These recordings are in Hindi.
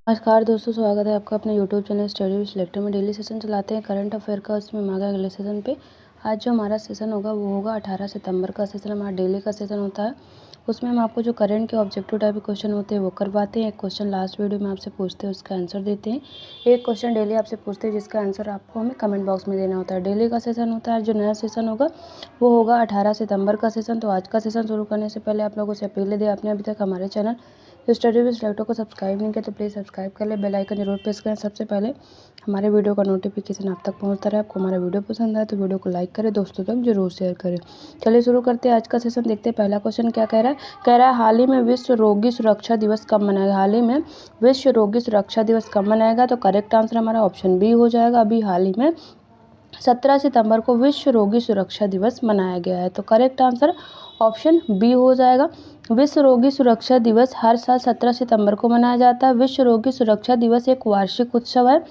नमस्कार दोस्तों, स्वागत है आपका अपने YouTube channel study with selector में। डेली सेशन चलाते हैं करंट अफेयर का, उसमें हम आ गए अगले सेशन पे। आज जो हमारा सेशन होगा वो होगा 18 सितंबर का सेशन। हमारा डेली का सेशन होता है, उसमें हम आपको जो करंट के ऑब्जेक्टिव टाइप के क्वेश्चन होते हैं वो करवाते हैं। एक क्वेश्चन लास्ट वीडियो में आपसे पूछते हैं, उसका आंसर देते हैं। एक क्वेश्चन डेली आपसे पूछते हैं जिसका आंसर आपको हमें कमेंट बॉक्स में देना होता है। डेली का सेशन होता है। जो नया सेशन होगा वो होगा 18 सितंबर का सेशन। तो आज का सेशन शुरू करने से पहले आप लोगों से अपील है, आपने अभी तक हमारे चैनल स्टडी विद सिलेक्टर को सब्सक्राइब नहीं किया तो प्लीज़ सब्सक्राइब कर ले, बेल आइकन जरूर प्रेस करें। सबसे पहले हमारे वीडियो का नोटिफिकेशन आप तक पहुंचता रहे। आपको हमारा वीडियो पसंद आए तो वीडियो को लाइक करें, दोस्तों तक जरूर शेयर करें। चलिए शुरू करते हैं आज का सेशन। देखते हैं पहला क्वेश्चन क्या कह रहा है। कह रहा है हाल ही में विश्व रोगी सुरक्षा दिवस कब मनाएगा। हाल ही में विश्व रोगी सुरक्षा दिवस कब मनाएगा, तो करेक्ट आंसर हमारा ऑप्शन बी हो जाएगा। अभी हाल ही में 17 सितंबर को विश्व रोगी सुरक्षा दिवस मनाया गया है। तो करेक्ट आंसर ऑप्शन बी हो जाएगा। विश्व रोगी सुरक्षा दिवस हर साल 17 सितंबर को मनाया जाता है। विश्व रोगी सुरक्षा दिवस एक वार्षिक उत्सव है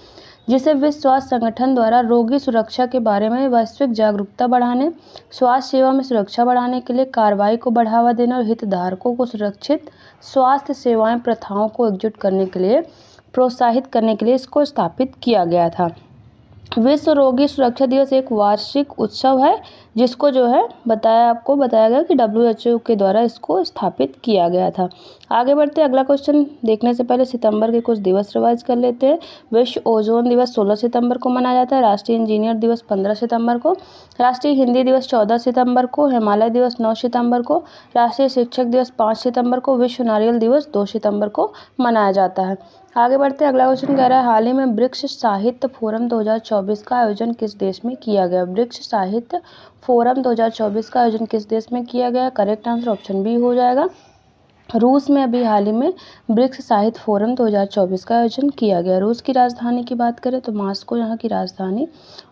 जिसे विश्व स्वास्थ्य संगठन द्वारा रोगी सुरक्षा के बारे में वैश्विक जागरूकता बढ़ाने, स्वास्थ्य सेवा में सुरक्षा बढ़ाने के लिए कार्रवाई को बढ़ावा देने और हितधारकों को सुरक्षित स्वास्थ्य सेवाएं प्रथाओं को एकजुट करने के लिए प्रोत्साहित करने के लिए इसको स्थापित किया गया था। विश्व रोगी सुरक्षा दिवस एक वार्षिक उत्सव है जिसको जो है बताया गया कि WHO के द्वारा इसको स्थापित किया गया था। आगे बढ़ते हैं, अगला क्वेश्चन देखने से पहले सितंबर के कुछ दिवस रिवाइज कर लेते हैं। विश्व ओजोन दिवस 16 सितंबर को मनाया जाता है। राष्ट्रीय इंजीनियर दिवस 15 सितंबर को। राष्ट्रीय हिंदी दिवस 14 सितंबर को। हिमालय दिवस 9 सितंबर को। राष्ट्रीय शिक्षक दिवस 5 सितंबर को। विश्व नारियल दिवस 2 सितंबर को मनाया जाता है। आगे बढ़ते हैं, अगला क्वेश्चन कह रहा है हाल ही में ब्रिक्स साहित्य फोरम 2024 का आयोजन किस देश में किया गया। ब्रिक्स साहित्य फोरम 2024 का आयोजन किस देश में किया गया। करेक्ट आंसर ऑप्शन बी हो जाएगा। रूस में अभी हाल ही में ब्रिक्स साहित्य फोरम 2024 का आयोजन किया गया। रूस की राजधानी की बात करें तो मास्को यहाँ की राजधानी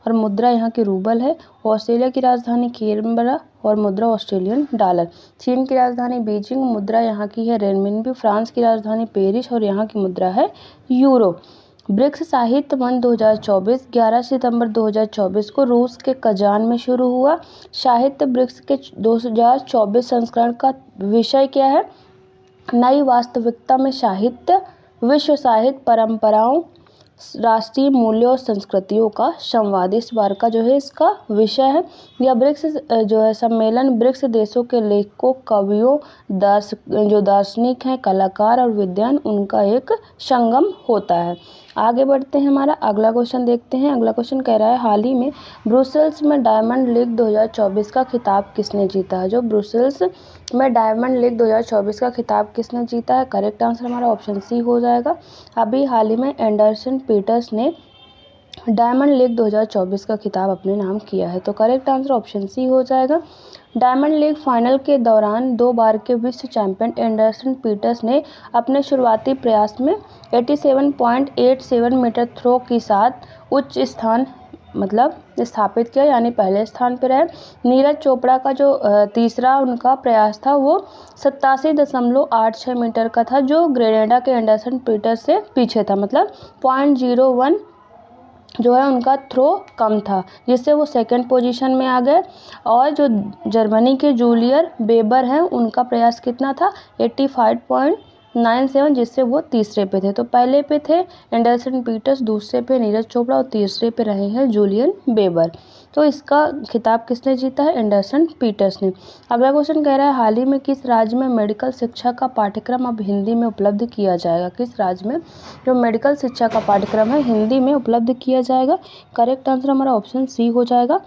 और मुद्रा यहाँ की रूबल है। ऑस्ट्रेलिया की राजधानी कैनबरा और मुद्रा ऑस्ट्रेलियन डॉलर। चीन की राजधानी बीजिंग, मुद्रा यहाँ की है रेनमिनबी। फ्रांस की राजधानी पेरिस और यहाँ की मुद्रा है यूरो। ब्रिक्स साहित्य मंच 2024 11 सितंबर 2024 को रूस के कजान में शुरू हुआ। साहित्य ब्रिक्स के 2024 संस्करण का विषय क्या है। नई वास्तविकता में साहित्य, विश्व साहित्य परंपराओं, राष्ट्रीय मूल्यों और संस्कृतियों का संवाद इस बार का जो है इसका विषय है। यह ब्रिक्स जो है सम्मेलन ब्रिक्स देशों के लेखकों, कवियों, जो दार्शनिक हैं, कलाकार और विद्वान उनका एक संगम होता है। आगे बढ़ते हैं, हमारा अगला क्वेश्चन देखते हैं। अगला क्वेश्चन कह रहा है हाल ही में ब्रुसेल्स में डायमंड लीग 2024 का खिताब किसने जीता है। जो ब्रुसेल्स में डायमंड लीग 2024 का खिताब किसने जीता है। करेक्ट आंसर हमारा ऑप्शन सी हो जाएगा। अभी हाल ही में एंडरसन पीटर्स ने डायमंड लीग 2024 का खिताब अपने नाम किया है। तो करेक्ट आंसर ऑप्शन सी हो जाएगा। डायमंड लीग फाइनल के दौरान 2 बार के विश्व चैंपियन एंडरसन पीटर्स ने अपने शुरुआती प्रयास में 87.87 मीटर थ्रो के साथ उच्च स्थान स्थापित किया, यानी पहले स्थान पर रहे। नीरज चोपड़ा का जो तीसरा उनका प्रयास था वो 87.86 मीटर का था, जो ग्रेनेडा के एंडरसन पीटर्स से पीछे था। 0.01 जो है उनका थ्रो कम था, जिससे वो सेकंड पोजीशन में आ गए। और जो जर्मनी के जूलियर बेबर हैं उनका प्रयास कितना था 85.97, जिससे वो तीसरे पे थे। तो पहले पे थे एंडरसन पीटर्स, दूसरे पे नीरज चोपड़ा और तीसरे पे रहे हैं जूलियन बेबर। तो इसका खिताब किसने जीता है, एंडरसन पीटर्स ने। अगला क्वेश्चन कह रहा है हाल ही में किस राज्य में मेडिकल शिक्षा का पाठ्यक्रम अब हिंदी में उपलब्ध किया जाएगा। किस राज्य में जो मेडिकल शिक्षा का पाठ्यक्रम है हिंदी में उपलब्ध किया जाएगा। करेक्ट आंसर हमारा ऑप्शन सी हो जाएगा।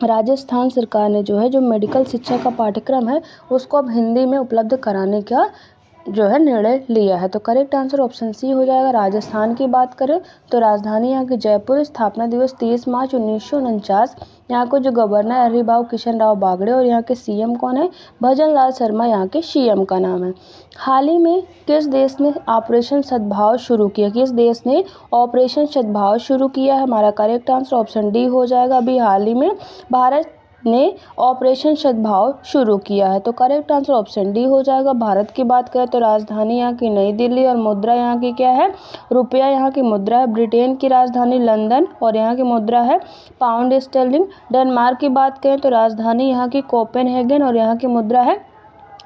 राजस्थान सरकार ने जो है जो मेडिकल शिक्षा का पाठ्यक्रम है उसको अब हिंदी में उपलब्ध कराने का जो है निर्णय लिया है। तो करेक्ट आंसर ऑप्शन सी हो जाएगा। राजस्थान की बात करें तो राजधानी यहाँ की जयपुर। स्थापना दिवस 30 मार्च 1949। यहाँ को जो गवर्नर हरिभाऊ किशन राव बागड़े और यहाँ के सीएम कौन है, भजन लाल शर्मा यहाँ के सीएम का नाम है। हाल ही में किस देश ने ऑपरेशन सद्भाव शुरू किया। किस देश ने ऑपरेशन सद्भाव शुरू किया है। हमारा करेक्ट आंसर ऑप्शन डी हो जाएगा। अभी हाल ही में भारत ने ऑपरेशन सद्भाव शुरू किया है। तो करेक्ट आंसर ऑप्शन डी हो जाएगा। भारत की बात करें तो राजधानी यहाँ की नई दिल्ली और मुद्रा यहाँ की क्या है, रुपया यहाँ की मुद्रा है। ब्रिटेन की राजधानी लंदन और यहाँ की मुद्रा है पाउंड स्टर्लिंग। डेनमार्क की बात करें तो राजधानी यहाँ की कोपेनहेगन और यहाँ की मुद्रा है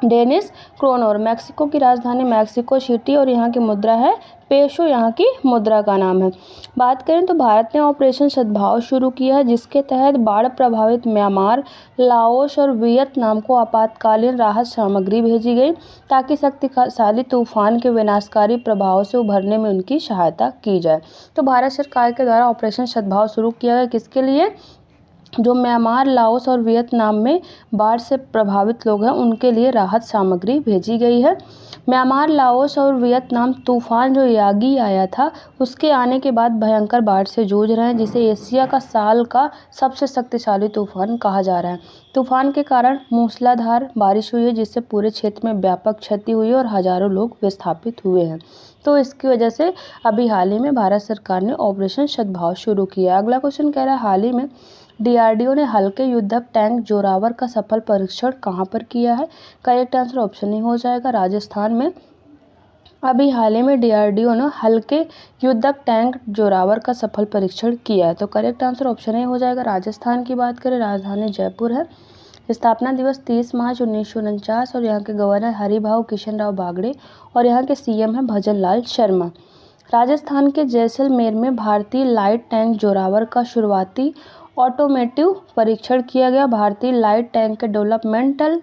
डेनिस क्रोनर। मैक्सिको की राजधानी मैक्सिको सिटी और यहाँ की मुद्रा है पेसो, यहाँ की मुद्रा का नाम है। बात करें तो भारत ने ऑपरेशन सद्भाव शुरू किया है, जिसके तहत बाढ़ प्रभावित म्यांमार, लाओस और वियतनाम को आपातकालीन राहत सामग्री भेजी गई, ताकि शक्तिशाली तूफान के विनाशकारी प्रभाव से उभरने में उनकी सहायता की जाए। तो भारत सरकार के द्वारा ऑपरेशन सद्भाव शुरू किया गया, किसके लिए? जो म्यांमार, लाओस और वियतनाम में बाढ़ से प्रभावित लोग हैं उनके लिए राहत सामग्री भेजी गई है। म्यांमार, लाओस और वियतनाम तूफान जो यागी आया था उसके आने के बाद भयंकर बाढ़ से जूझ रहे हैं, जिसे एशिया का साल का सबसे शक्तिशाली तूफान कहा जा रहा है। तूफान के कारण मूसलाधार बारिश हुई है, जिससे पूरे क्षेत्र में व्यापक क्षति हुई और हजारों लोग विस्थापित हुए हैं। तो इसकी वजह से अभी हाल ही में भारत सरकार ने ऑपरेशन सद्भाव शुरू किया। अगला क्वेश्चन कह रहा है, हाल ही में डीआरडीओ ने हल्के युद्धक टैंक जोरावर का सफल परीक्षण कहाँ पर किया है? करेक्ट आंसर ऑप्शन ए हो जाएगा राजस्थान में। अभी हाल ही में डीआरडीओ ने हल्के युद्धक टैंक जोरावर का सफल परीक्षण किया है, तो करेक्ट आंसर ऑप्शन ए हो जाएगा। राजस्थान की बात करें, राजधानी जयपुर है। स्थापना दिवस 30 मार्च 1949 और यहाँ के गवर्नर हरिभाऊ किशन राव बागड़े और यहाँ के सीएम हैं भजन लाल शर्मा। राजस्थान के जैसलमेर में भारतीय लाइट टैंक जोरावर का शुरुआती ऑटोमेटिव परीक्षण किया गया। भारतीय लाइट टैंक के डेवलपमेंटल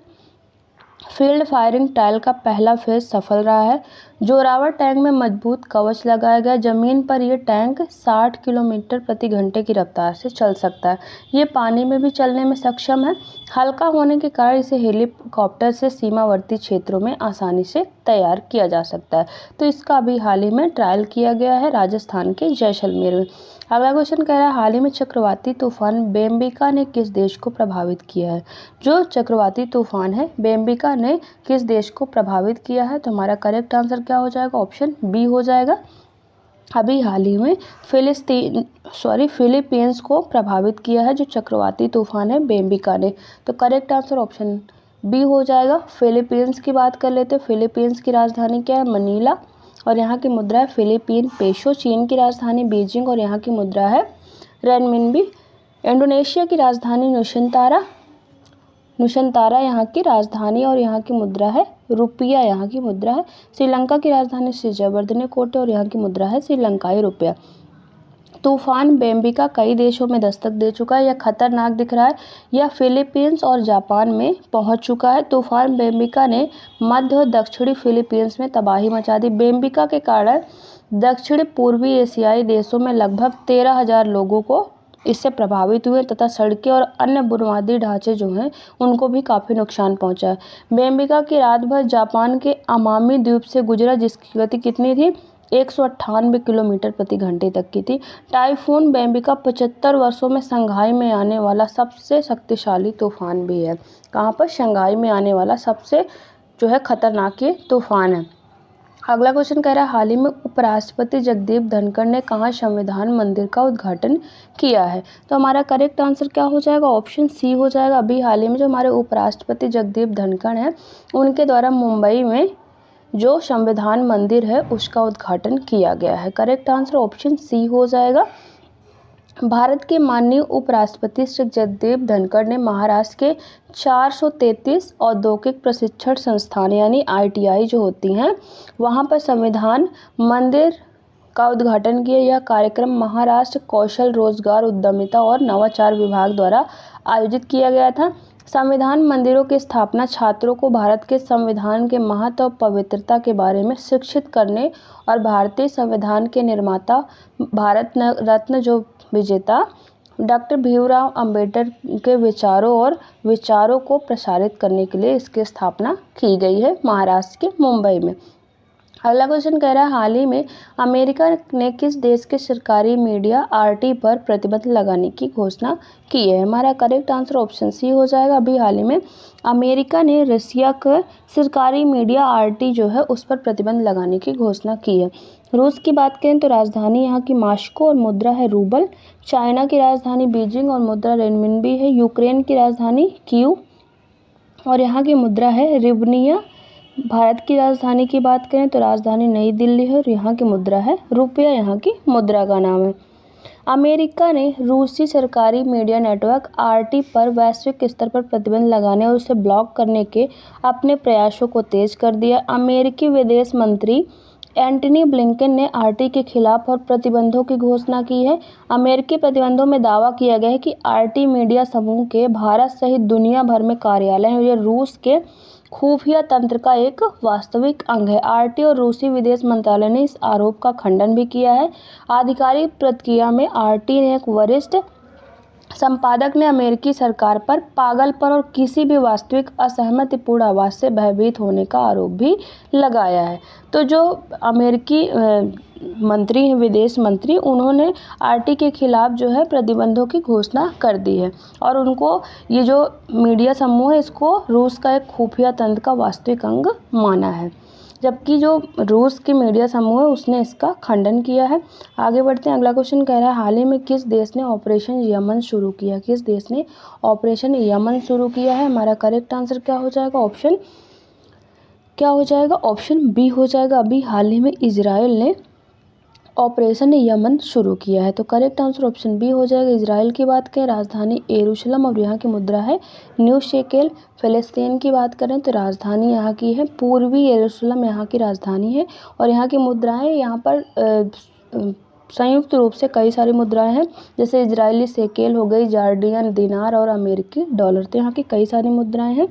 फील्ड फायरिंग ट्रायल का पहला फेज सफल रहा है। जोरावर टैंक में मजबूत कवच लगाया गया। जमीन पर यह टैंक 60 किलोमीटर प्रति घंटे की रफ्तार से चल सकता है। ये पानी में भी चलने में सक्षम है। हल्का होने के कारण इसे हेलीकॉप्टर से सीमावर्ती क्षेत्रों में आसानी से तैयार किया जा सकता है। तो इसका अभी हाल ही में ट्रायल किया गया है राजस्थान के जैसलमेर में। अगला क्वेश्चन कह रहा है, हाल ही में चक्रवाती तूफान बेम्बिका ने किस देश को प्रभावित किया है? जो चक्रवाती तूफान है बेम्बिका ने किस देश को प्रभावित किया है? तो हमारा करेक्ट आंसर क्या हो जाएगा? ऑप्शन बी हो जाएगा। अभी हाल ही में फिलीपींस को प्रभावित किया है जो चक्रवाती तूफान है बेम्बिका ने। तो करेक्ट आंसर ऑप्शन बी हो जाएगा। फिलीपींस की बात कर लेते हैं। फिलीपींस की राजधानी क्या है? मनीला और यहाँ की मुद्रा है फिलीपीन पेसो। चीन की राजधानी बीजिंग और यहाँ की मुद्रा है रेनमिनबी। इंडोनेशिया की राजधानी नुशंतारा यहाँ की राजधानी और यहाँ की मुद्रा है रुपया, यहाँ की मुद्रा है। श्रीलंका की राजधानी श्रीजवर्धने और यहाँ की मुद्रा है श्रीलंकाई रुपया। तूफान बेम्बिका कई देशों में दस्तक दे चुका है। यह खतरनाक दिख रहा है। यह फिलीपींस और जापान में पहुंच चुका है। तूफान बेम्बिका ने मध्य और दक्षिणी फिलीपींस में तबाही मचा दी। बेम्बिका के कारण दक्षिण पूर्वी एशियाई देशों में लगभग 13,000 लोगों को इससे प्रभावित हुए तथा सड़कें और अन्य बुनियादी ढांचे जो हैं उनको भी काफ़ी नुकसान पहुंचा है। बेम्बिका की रात भर जापान के अमामी द्वीप से गुजरा, जिसकी गति कितनी थी? 198 किलोमीटर प्रति घंटे तक की थी। टाइफून बेम्बिका 75 वर्षों में शंघाई में आने वाला सबसे शक्तिशाली तूफान भी है। कहाँ पर? शंघाई में आने वाला सबसे जो है खतरनाक ये तूफान है। अगला क्वेश्चन कह रहा है, हाल ही में उपराष्ट्रपति जगदीप धनखड़ ने कहाँ संविधान मंदिर का उद्घाटन किया है? तो हमारा करेक्ट आंसर क्या हो जाएगा? ऑप्शन सी हो जाएगा। अभी हाल ही में जो हमारे उपराष्ट्रपति जगदीप धनखड़ हैं उनके द्वारा मुंबई में जो संविधान मंदिर है उसका उद्घाटन किया गया है। करेक्ट आंसर ऑप्शन सी हो जाएगा। भारत के माननीय उपराष्ट्रपति श्री जगदीप धनखड़ ने महाराष्ट्र के 433 औद्योगिक प्रशिक्षण संस्थान यानी ITI जो होती हैं वहां पर संविधान मंदिर का उद्घाटन किया। यह कार्यक्रम महाराष्ट्र कौशल रोजगार उद्यमिता और नवाचार विभाग द्वारा आयोजित किया गया था। संविधान मंदिरों की स्थापना छात्रों को भारत के संविधान के महत्व और पवित्रता के बारे में शिक्षित करने और भारतीय संविधान के निर्माता भारत रत्न जो विजेता डॉक्टर भीमराव अंबेडकर के विचारों को प्रसारित करने के लिए इसकी स्थापना की गई है महाराष्ट्र के मुंबई में। अगला क्वेश्चन कह रहा है, हाल ही में अमेरिका ने किस देश के सरकारी मीडिया RT पर प्रतिबंध लगाने की घोषणा की है? हमारा करेक्ट आंसर ऑप्शन सी हो जाएगा। अभी हाल ही में अमेरिका ने रसिया के सरकारी मीडिया RT जो है उस पर प्रतिबंध लगाने की घोषणा की है। रूस की बात करें तो राजधानी यहाँ की मास्को और मुद्रा है रूबल। चाइना की राजधानी बीजिंग और मुद्रा रेनमिनबी है। यूक्रेन की राजधानी कीव और यहाँ की मुद्रा है रिवनिया। भारत की राजधानी की बात करें तो राजधानी नई दिल्ली है और यहाँ की मुद्रा है रुपया, यहाँ की मुद्रा का नाम है। अमेरिका ने रूसी सरकारी मीडिया नेटवर्क आरटी पर वैश्विक स्तर पर प्रतिबंध लगाने और उसे ब्लॉक करने के अपने प्रयासों को तेज कर दिया। अमेरिकी विदेश मंत्री एंटनी ब्लिंकन ने आरटी के खिलाफ और प्रतिबंधों की घोषणा की है। अमेरिकी प्रतिबंधों में दावा किया गया है कि आरटी मीडिया समूह के भारत सहित दुनिया भर में कार्यालय हैं और यह रूस के खुफिया तंत्र का एक वास्तविक अंग है। आरटी और रूसी विदेश मंत्रालय ने इस आरोप का खंडन भी किया है। आधिकारिक प्रतिक्रिया में आरटी ने एक वरिष्ठ संपादक ने अमेरिकी सरकार पर पागलपन और किसी भी वास्तविक असहमतिपूर्ण आवाज से भयभीत होने का आरोप भी लगाया है। तो जो अमेरिकी मंत्री हैं, विदेश मंत्री, उन्होंने आरटी के खिलाफ जो है प्रतिबंधों की घोषणा कर दी है और उनको ये जो मीडिया समूह है इसको रूस का एक खुफिया तंत्र का वास्तविक अंग माना है, जबकि जो रूस की मीडिया समूह है उसने इसका खंडन किया है। आगे बढ़ते हैं। अगला क्वेश्चन कह रहा है हाल ही में किस देश ने ऑपरेशन यमन शुरू किया? किस देश ने ऑपरेशन यमन शुरू किया है? हमारा करेक्ट आंसर क्या हो जाएगा? ऑप्शन बी हो जाएगा। अभी हाल ही में इजराइल ने ऑपरेशन यमन शुरू किया है, तो करेक्ट आंसर ऑप्शन बी हो जाएगा। इजराइल की बात करें, राजधानी यरूशलेम और यहाँ की मुद्रा है न्यू शेकेल। फ़िलिस्तीन की बात करें तो राजधानी यहाँ की है पूर्वी यरूशलेम, यहाँ की राजधानी है और यहाँ की मुद्राएं यहाँ पर संयुक्त रूप से कई सारी मुद्राएं हैं, जैसे इजरायली शेकेल हो गई, जॉर्डियन दिनार और अमेरिकी डॉलर। तो यहाँ की कई सारी मुद्राएं हैं।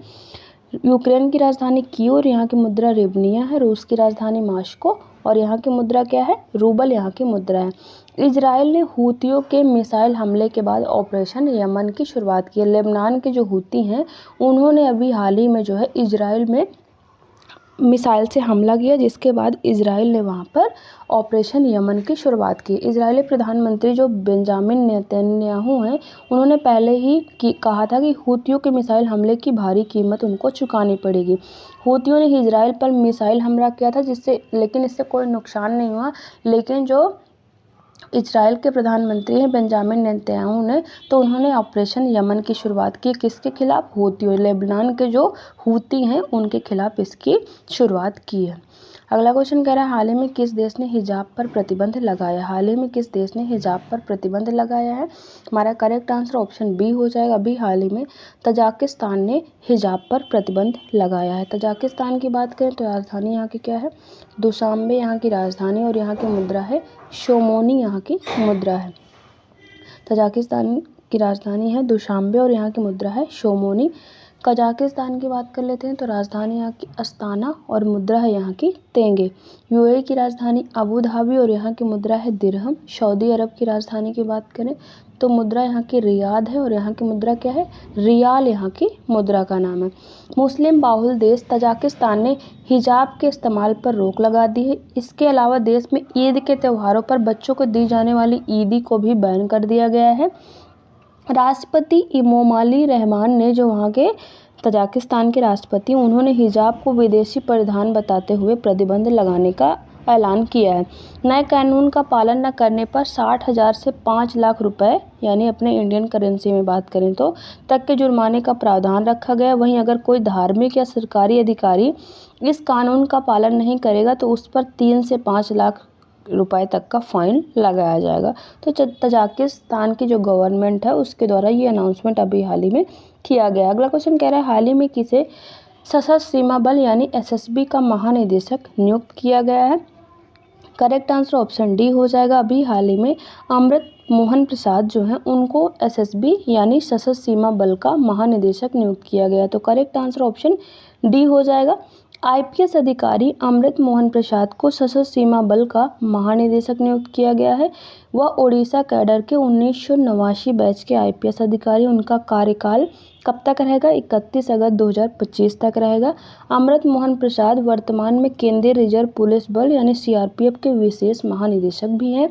यूक्रेन की राजधानी कीव और यहाँ की मुद्रा रिवनिया है। रूस की राजधानी मास्को और यहाँ की मुद्रा क्या है? रूबल यहाँ की मुद्रा है। इजराइल ने हूतियों के मिसाइल हमले के बाद ऑपरेशन यमन की शुरुआत की है। लेबनान के जो हूती हैं उन्होंने अभी हाल ही में जो है इजराइल में मिसाइल से हमला किया, जिसके बाद इजराइल ने वहाँ पर ऑपरेशन यमन की शुरुआत की। इजरायली प्रधानमंत्री जो बेंजामिन नेतन्याहू हैं उन्होंने पहले ही कहा था कि हूतियों के मिसाइल हमले की भारी कीमत उनको चुकानी पड़ेगी। हूतियों ने इजराइल पर मिसाइल हमला किया था लेकिन इससे कोई नुकसान नहीं हुआ, लेकिन जो इजराइल के प्रधानमंत्री हैं बेंजामिन नेतन्याहू ने, तो उन्होंने ऑपरेशन यमन की शुरुआत की। किसके खिलाफ? हूतियों, लेबनान के जो हूती हैं उनके खिलाफ इसकी शुरुआत की है। अगला क्वेश्चन कह रहा है हाल ही में किस देश ने हिजाब पर प्रतिबंध लगाया? हाल ही में किस देश ने हिजाब पर प्रतिबंध लगाया है? हमारा करेक्ट आंसर ऑप्शन बी हो जाएगा। अभी हाल ही में तजाकिस्तान ने हिजाब पर प्रतिबंध लगाया है। तजाकिस्तान की बात करें तो राजधानी यहाँ की क्या है? दुशांबे यहाँ की राजधानी और यहाँ की मुद्रा है शोमोनी, यहाँ की मुद्रा है। तजाकिस्तान की राजधानी है दुशांबे और यहाँ की मुद्रा है शोमोनी। कजाकिस्तान की बात कर लेते हैं तो राजधानी यहाँ की अस्ताना और मुद्रा है यहाँ की तेंगे। यूएई की राजधानी अबू धाबी और यहाँ की मुद्रा है दिरहम। सऊदी अरब की राजधानी की बात करें तो मुद्रा यहाँ की रियाद है और यहाँ की मुद्रा क्या है? रियाल यहाँ की मुद्रा का नाम है। मुस्लिम बाहुल देश तजाकिस्तान ने हिजाब के इस्तेमाल पर रोक लगा दी है। इसके अलावा देश में ईद के त्योहारों पर बच्चों को दी जाने वाली ईदी को भी बैन कर दिया गया है। राष्ट्रपति इमोमाली रहमान ने, जो वहाँ के तजाकिस्तान के राष्ट्रपति, उन्होंने हिजाब को विदेशी परिधान बताते हुए प्रतिबंध लगाने का ऐलान किया है। नए कानून का पालन न करने पर 60,000 से 5 लाख रुपए, यानी अपने इंडियन करेंसी में बात करें तो, तक के जुर्माने का प्रावधान रखा गया। वहीं अगर कोई धार्मिक या सरकारी अधिकारी इस कानून का पालन नहीं करेगा तो उस पर 3 से 5 लाख रुपए तक का फाइन लगाया जाएगा। तो तजाकिस्तान की जो गवर्नमेंट है उसके द्वारा ये अनाउंसमेंट अभी हाल ही में किया गया। अगला क्वेश्चन कह रहा है हाल ही में किसे सशस्त्र सीमा बल यानी एसएसबी का महानिदेशक नियुक्त किया गया है? करेक्ट आंसर ऑप्शन डी हो जाएगा। अभी हाल ही में अमृत मोहन प्रसाद जो हैं उनको एसएसबी यानी सशस्त्र सीमा बल का महानिदेशक नियुक्त किया गया, तो करेक्ट आंसर ऑप्शन डी हो जाएगा। आईपीएस अधिकारी अमृत मोहन प्रसाद को सशस्त्र सीमा बल का महानिदेशक नियुक्त किया गया है। वह ओडिशा कैडर के 1989 बैच के आईपीएस अधिकारी। उनका कार्यकाल कब तक रहेगा? 31 अगस्त 2025 तक रहेगा। अमृत मोहन प्रसाद वर्तमान में केंद्रीय रिजर्व पुलिस बल यानी सीआरपीएफ के विशेष महानिदेशक भी हैं।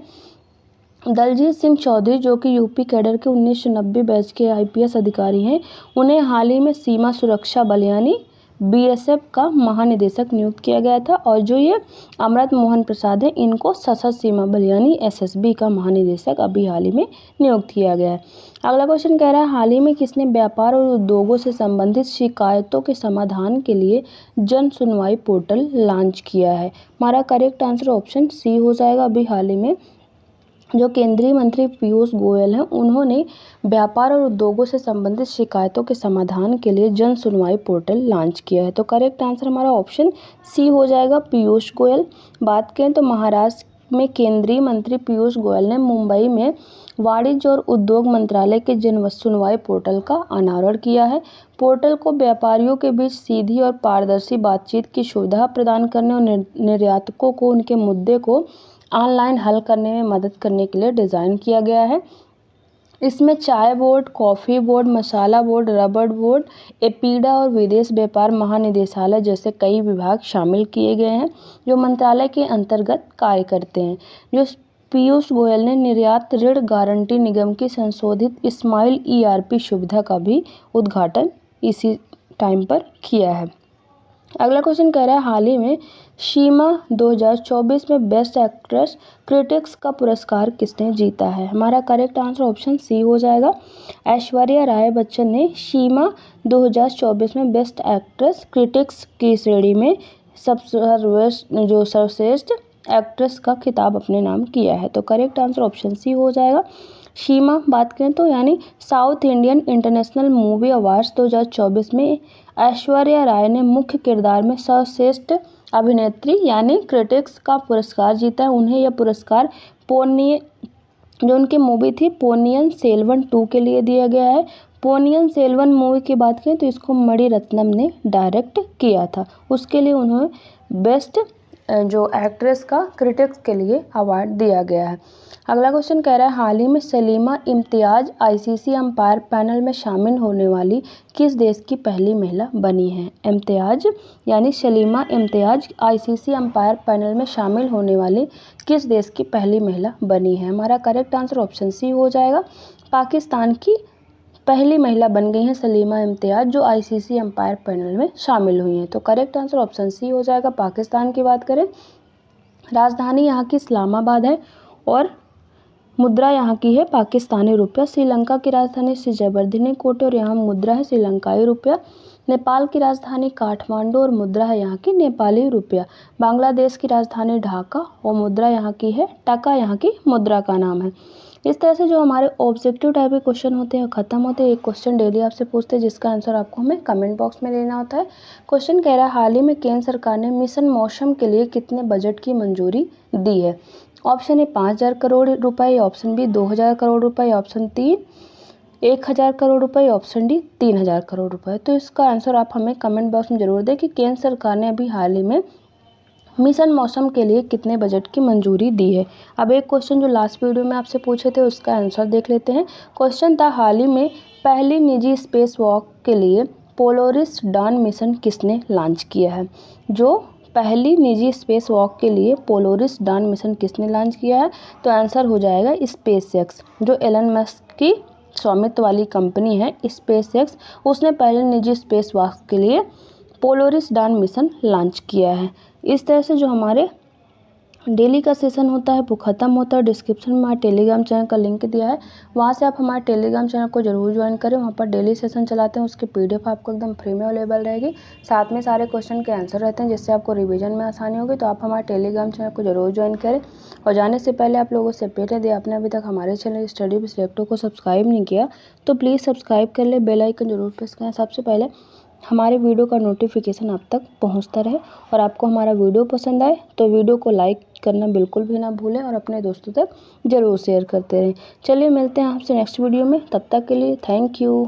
दलजीत सिंह चौधरी जो कि यूपी कैडर के 1990 बैच के आईपीएस अधिकारी हैं, उन्हें हाल ही में सीमा सुरक्षा बल यानी बीएसएफ का महानिदेशक नियुक्त किया गया था। और जो ये अमृत मोहन प्रसाद है इनको सशस्त्र सीमा बल यानी एसएसबी का महानिदेशक अभी हाल ही में नियुक्त किया गया है। अगला क्वेश्चन कह रहा है हाल ही में किसने व्यापार और उद्योगों से संबंधित शिकायतों के समाधान के लिए जन सुनवाई पोर्टल लॉन्च किया है? हमारा करेक्ट आंसर ऑप्शन सी हो जाएगा। अभी हाल ही में जो केंद्रीय मंत्री पीयूष गोयल हैं, उन्होंने व्यापार और उद्योगों से संबंधित शिकायतों के समाधान के लिए जन सुनवाई पोर्टल लॉन्च किया है। तो करेक्ट आंसर हमारा ऑप्शन सी हो जाएगा, पीयूष गोयल। बात करें तो महाराष्ट्र में केंद्रीय मंत्री पीयूष गोयल ने मुंबई में वाणिज्य और उद्योग मंत्रालय के जन सुनवाई पोर्टल का अनावरण किया है। पोर्टल को व्यापारियों के बीच सीधी और पारदर्शी बातचीत की सुविधा प्रदान करने और निर्यातकों को उनके मुद्दे को ऑनलाइन हल करने में मदद करने के लिए डिज़ाइन किया गया है। इसमें चाय बोर्ड, कॉफ़ी बोर्ड, मसाला बोर्ड, रबर बोर्ड, एपीडा और विदेश व्यापार महानिदेशालय जैसे कई विभाग शामिल किए गए हैं, जो मंत्रालय के अंतर्गत कार्य करते हैं। जो पीयूष गोयल ने निर्यात ऋण गारंटी निगम की संशोधित स्माइल ईआरपी सुविधा का भी उद्घाटन इसी टाइम पर किया है। अगला क्वेश्चन कह रहा है, हाल ही में शीमा 2024 में बेस्ट एक्ट्रेस क्रिटिक्स का पुरस्कार किसने जीता है? हमारा करेक्ट आंसर ऑप्शन सी हो जाएगा। ऐश्वर्या राय बच्चन ने शीमा 2024 में बेस्ट एक्ट्रेस क्रिटिक्स की श्रेणी में सर्वश्रेष्ठ एक्ट्रेस का खिताब अपने नाम किया है। तो करेक्ट आंसर ऑप्शन सी हो जाएगा। शीमा बात करें तो यानी south Indian international movie awards 2024 में ऐश्वर्या राय ने मुख्य किरदार में सर्वश्रेष्ठ अभिनेत्री यानी क्रिटिक्स का पुरस्कार जीता है। उन्हें यह पुरस्कार जो उनकी मूवी थी पोन्नियन सेल्वन 2 के लिए दिया गया है। पोन्नियन सेल्वन मूवी की बात करें तो इसको मणिरत्नम ने डायरेक्ट किया था। उसके लिए उन्हें बेस्ट जो एक्ट्रेस का क्रिटिक्स के लिए अवार्ड दिया गया है। अगला क्वेश्चन कह रहा है, हाल ही में Salima Imtiaz ICC umpire panel में शामिल होने वाली किस देश की पहली महिला बनी है? इम्तियाज यानी Salima Imtiaz ICC umpire panel में शामिल होने वाली किस देश की पहली महिला बनी है? हमारा करेक्ट आंसर ऑप्शन सी हो जाएगा। पाकिस्तान की पहली महिला बन गई हैं सलीमा इम्तियाज, जो आईसीसी अंपायर पैनल में शामिल हुई हैं। तो करेक्ट आंसर ऑप्शन सी हो जाएगा। पाकिस्तान की बात करें, राजधानी यहाँ की इस्लामाबाद है और मुद्रा यहाँ की है पाकिस्तानी रुपया। श्रीलंका की राजधानी सिजावर्धिनी कोटे और यहाँ मुद्रा है श्रीलंकाई रुपया। नेपाल की राजधानी काठमांडू और मुद्रा है यहाँ की नेपाली रुपया। बांग्लादेश की राजधानी ढाका और मुद्रा यहाँ की है टका, यहाँ की मुद्रा का नाम है। इस तरह से जो हमारे ऑब्जेक्टिव टाइप के क्वेश्चन होते हैं खत्म होते हैं। एक क्वेश्चन डेली आपसे पूछते हैं जिसका आंसर आपको हमें कमेंट बॉक्स में देना होता है। क्वेश्चन कह रहा है, हाल ही में केंद्र सरकार ने मिशन मौसम के लिए कितने बजट की मंजूरी दी है? ऑप्शन ए 5,000 करोड़ रुपए, ऑप्शन बी 2,000 करोड़ रुपए, ऑप्शन 3 1,000 करोड़ रुपए, ऑप्शन डी 3,000 करोड़ रुपए। तो इसका आंसर आप हमें कमेंट बॉक्स में जरूर दें कि केंद्र सरकार ने अभी हाल ही में मिशन मौसम के लिए कितने बजट की मंजूरी दी है। अब एक क्वेश्चन जो लास्ट वीडियो में आपसे पूछे थे उसका आंसर देख लेते हैं। क्वेश्चन था, हाल ही में पहली निजी स्पेस वॉक के लिए पोलरिस डान मिशन किसने लॉन्च किया है? जो पहली निजी स्पेस वॉक के लिए पोलरिस डान मिशन किसने लॉन्च किया है? तो आंसर हो जाएगा स्पेसएक्स, जो एलन मस्क की स्वामित्व वाली कंपनी है स्पेसएक्स, उसने पहले निजी स्पेस वॉक के लिए पोलरिस डान मिशन लॉन्च किया है। इस तरह से जो हमारे डेली का सेशन होता है वो ख़त्म होता है। डिस्क्रिप्शन में हमारे टेलीग्राम चैनल का लिंक दिया है, वहाँ से आप हमारे टेलीग्राम चैनल को जरूर ज्वाइन करें। वहाँ पर डेली सेशन चलाते हैं, उसकी पीडीएफ आपको एकदम फ्री में अवेलेबल रहेगी। साथ में सारे क्वेश्चन के आंसर रहते हैं जिससे आपको रिवीजन में आसानी होगी। तो आप हमारे टेलीग्राम चैनल को जरूर ज्वाइन करें। और जाने से पहले आप लोगों से अपील है, यदि आपने अभी तक हमारे चैनल स्टडी विद सिलेक्टर को सब्सक्राइब नहीं किया तो प्लीज़ सब्सक्राइब कर ले, बेल आइकन जरूर प्रेस करें। सबसे पहले हमारे वीडियो का नोटिफिकेशन आप तक पहुंचता रहे। और आपको हमारा वीडियो पसंद आए तो वीडियो को लाइक करना बिल्कुल भी ना भूलें और अपने दोस्तों तक ज़रूर शेयर करते रहें। चलिए मिलते हैं आपसे नेक्स्ट वीडियो में, तब तक के लिए थैंक यू।